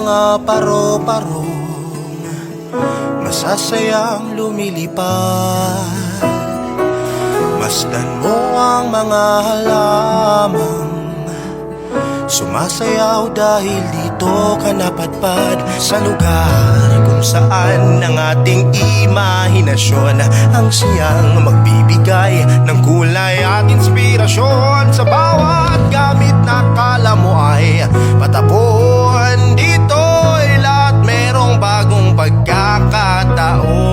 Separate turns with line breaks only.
mga paro-parong masasayang lumilipad. Masdan mo ang mga halamang sumasayaw dahil dito ka napadpad sa lugar kung saan ang ating imahinasyon ang siyang magbibigay ng kulay at inspirasyon sa bawat gamit na kala mo ay patapon. Dito'y lahat merong bagong pagkakataon.